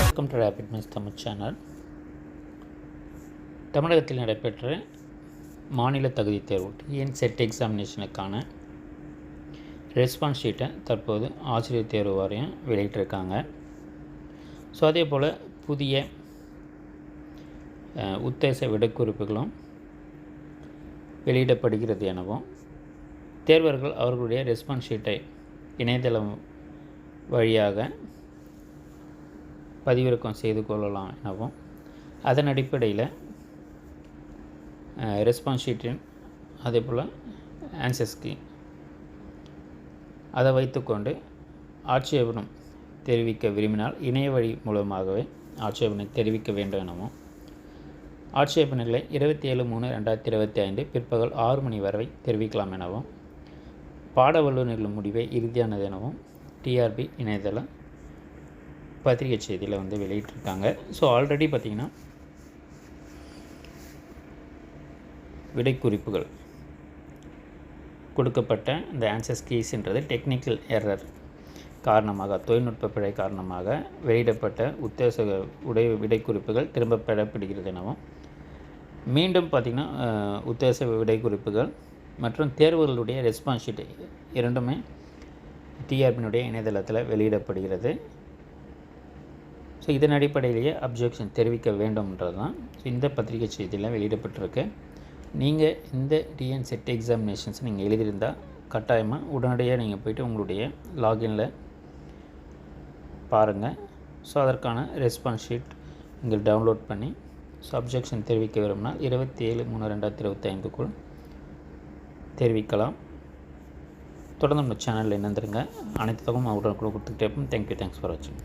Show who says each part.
Speaker 1: Welcome to rapid miss Tamil channel. தமிழகத்தில் நடைபெற்ற மாநில தகுதி தேர்வு டிஎன்செட் எக்ஸாமினேஷனுக்கான ரெஸ்பான்ஸ் ஷீட்டை தற்போது ஆசிரியர் தேர்வு வாரியம் வெளியிட்டிருக்காங்க. ஸோ அதே போல் புதிய உத்தேச விடைக்குறிப்புகளும் வெளியிடப்படுகிறது எனவும், தேர்வர்கள் அவர்களுடைய ரெஸ்பான்ஸ் ஷீட்டை இணையதளம் வழியாக பதிவிறக்கம் செய்து கொள்ளலாம் எனவும், அதன் அடிப்படையில் ரெஸ்பான்ஸ் ஷீட்டின் அதே போல் ஆன்சர்ஸ் கீ அதை வைத்துக்கொண்டு ஆட்சேபனம் தெரிவிக்க விரும்பினால் இணைய வழி மூலமாகவே ஆட்சேபனை தெரிவிக்க வேண்டும் எனவும், ஆட்சேபனைகளை 27/3/2025 பிற்பகல் 6 மணி வரை தெரிவிக்கலாம் எனவும், பாட வல்லுநர்கள் முடிவை இறுதியானது எனவும் டிஆர்பி இணையதள பத்திரிகை செய்தியில் வெளியிட்டிருக்காங்க. ஸோ ஆல்ரெடி பார்த்திங்கன்னா விடைக்குறிப்புகள் கொடுக்கப்பட்ட இந்த ஆன்சர்ஸ் கீஸ்ன்றது டெக்னிக்கல் எரர் காரணமாக, தொழில்நுட்ப பிழை காரணமாக வெளியிடப்பட்ட உத்தேச விடைக்குறிப்புகள் திரும்ப பெறப்படுகிறது எனவும், மீண்டும் பார்த்திங்கன்னா உத்தேச விடைக்குறிப்புகள் மற்றும் தேர்வுகளுடைய ரெஸ்பான்ஸ் ஷீட் இரண்டுமே டிஆர்பியினுடைய இணையதளத்தில் வெளியிடப்படுகிறது. ஸோ இதன் அடிப்படையிலேயே அப்ஜெக்ஷன் தெரிவிக்க வேண்டும்ன்றது தான் இந்த பத்திரிகை செய்தியில் வெளியிடப்பட்டிருக்கு. நீங்கள் இந்த டிஎன்செட் எக்ஸாமினேஷன்ஸ் நீங்கள் எழுதியிருந்தால் கட்டாயமாக உடனடியாக நீங்கள் போய்ட்டு உங்களுடைய லாகினில் பாருங்கள். ஸோ அதற்கான ரெஸ்பான்ஸ் ஷீட் நீங்கள் டவுன்லோட் பண்ணி அப்ஜெக்ஷன் தெரிவிக்க விரும்பினால் 27/3/2025 தெரிவிக்கலாம். தொடர்ந்து நம்ம சேனலில் இணைந்திருங்க. அனைத்து தகவலும் உடனுக்குடன் கொடுத்துக்கிட்டே இருப்போம். தேங்க்ஸ் ஃபார் வாட்சிங்.